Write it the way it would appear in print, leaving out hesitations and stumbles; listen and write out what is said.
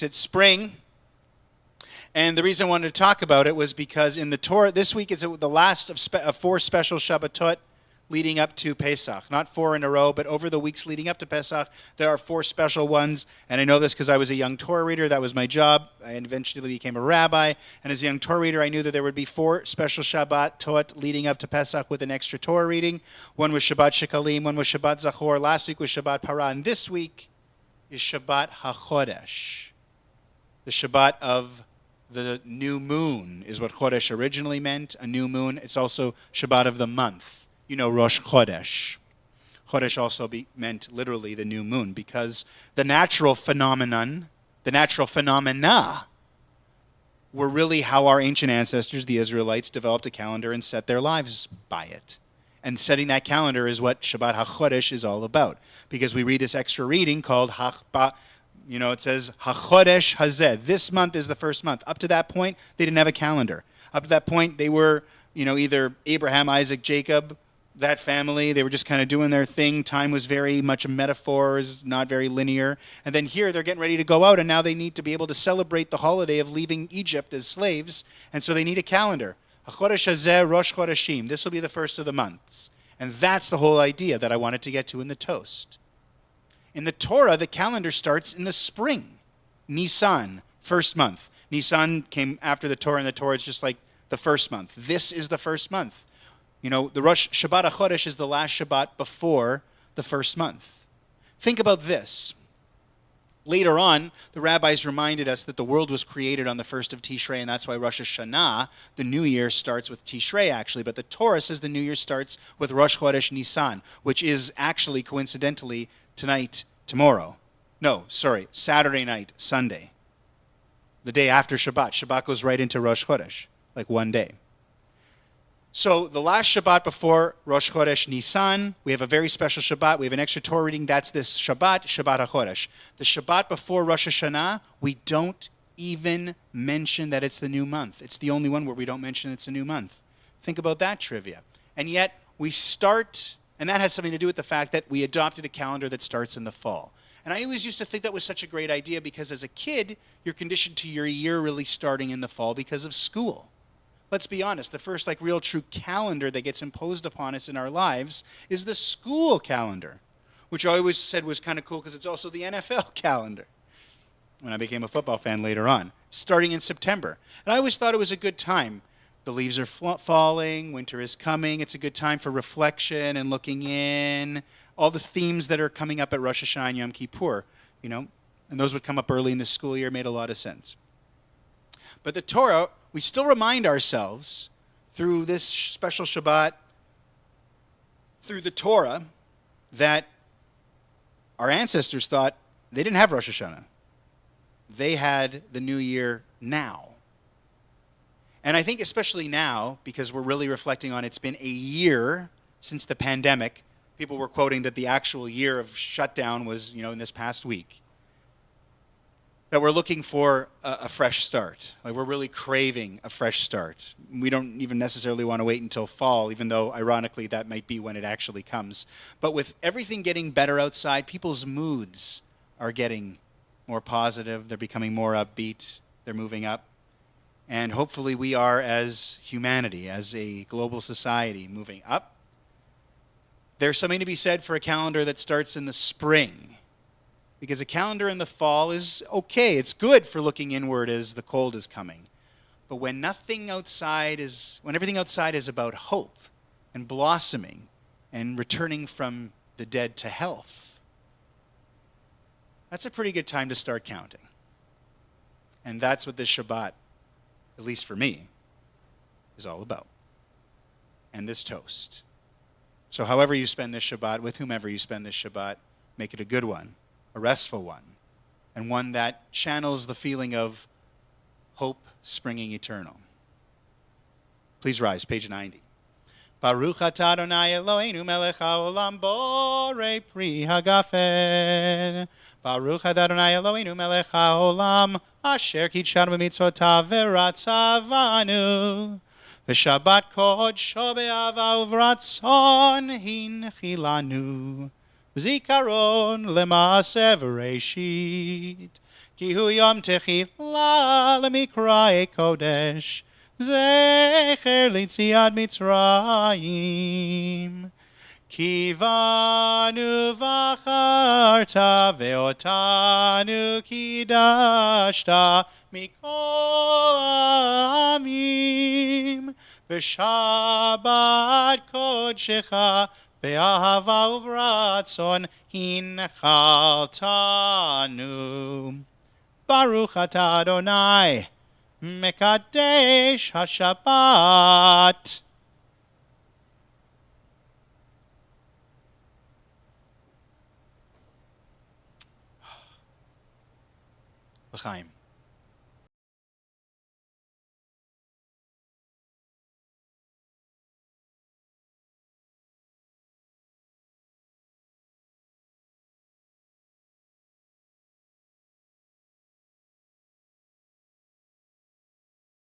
It's spring. And the reason I wanted to talk about it was because in the Torah, this week is the last of 4 special Shabbatot leading up to Pesach. Not 4 in a row, but over the weeks leading up to Pesach, there are 4 special ones. And I know this because I was a young Torah reader. That was my job. I eventually became a rabbi. And as a young Torah reader, I knew that there would be 4 special Shabbatot leading up to Pesach with an extra Torah reading. One was Shabbat Shekalim, one was Shabbat Zachor. Last week was Shabbat Parah. And this week is Shabbat HaChodesh. The Shabbat of the new moon is what Chodesh originally meant, a new moon. It's also Shabbat of the month. You know, Rosh Chodesh. Chodesh also meant literally the new moon because the natural phenomena were really how our ancient ancestors, the Israelites, developed a calendar and set their lives by it. And setting that calendar is what Shabbat HaChodesh is all about. Because we read this extra reading called it says, HaChodesh Hazeh. This month is the first month. Up to that point, they didn't have a calendar. Up to that point, they were, either Abraham, Isaac, Jacob, that family. They were just kind of doing their thing. Time was very much a metaphor, is not very linear. And then here, they're getting ready to go out, and now they need to be able to celebrate the holiday of leaving Egypt as slaves. And so they need a calendar. HaChodesh Hazeh, Rosh Chodeshim. This will be the first of the months. And that's the whole idea that I wanted to get to in the toast. In the Torah, the calendar starts in the spring. Nisan, first month. Nisan came after the Torah, and the Torah is just like the first month. This is the first month. The Rosh Shabbat HaChodesh is the last Shabbat before the first month. Think about this. Later on, the rabbis reminded us that the world was created on the first of Tishrei, and that's why Rosh Hashanah, the New Year, starts with Tishrei, actually. But the Torah says the New Year starts with Rosh Chodesh Nisan, which is actually, coincidentally, Saturday night, Sunday. The day after Shabbat. Shabbat goes right into Rosh Chodesh, like one day. So the last Shabbat before Rosh Chodesh Nisan, we have a very special Shabbat. We have an extra Torah reading. That's this Shabbat, Shabbat HaChodesh. The Shabbat before Rosh Hashanah, we don't even mention that it's the new month. It's the only one where we don't mention it's a new month. Think about that trivia. And yet we start, and that has something to do with the fact that we adopted a calendar that starts in the fall. And I always used to think that was such a great idea because as a kid, you're conditioned to your year really starting in the fall because of school. Let's be honest, the first real true calendar that gets imposed upon us in our lives is the school calendar, which I always said was kind of cool because it's also the NFL calendar when I became a football fan later on, starting in September. And I always thought it was a good time. The leaves are falling, winter is coming, it's a good time for reflection and looking in, all the themes that are coming up at Rosh Hashanah and Yom Kippur, and those would come up early in the school year, made a lot of sense. But the Torah, we still remind ourselves through this special Shabbat, through the Torah, that our ancestors thought they didn't have Rosh Hashanah. They had the new year now. And I think especially now, because we're really reflecting on it's been a year since the pandemic, people were quoting that the actual year of shutdown was, in this past week. That we're looking for a fresh start. We're really craving a fresh start. We don't even necessarily want to wait until fall, even though, ironically, that might be when it actually comes. But with everything getting better outside, people's moods are getting more positive. They're becoming more upbeat. They're moving up. And hopefully we are, as humanity, as a global society, moving up. There's something to be said for a calendar that starts in the spring. Because a calendar in the fall is okay. It's good for looking inward as the cold is coming. But when everything outside is about hope and blossoming and returning from the dead to health, that's a pretty good time to start counting. And that's what this Shabbat, at least for me, is all about. And this toast. So however you spend this Shabbat, with whomever you spend this Shabbat, make it a good one. A restful one, and one that channels the feeling of hope springing eternal. Please rise, page 90. Baruch atah Adonai Eloheinu melech haolam borei pri hagafen. Baruch atah Adonai Eloheinu melech haolam asher kitshanu b'mitzvotav v'ratzavanu. V'shabbat kodsho be'ava uvratzon hinchilanu. Zikaron lema'aseh v'reishit כי הוא יום תחילה למקראי קודש, זכר ליציאת מצרים. כי בנו בחרת ואותנו קידשת מכל העמים, בשבת קודשך באהבה וברצון הנחלתנו. ברוך אתה אדוני, מקדש השבת. לחיים.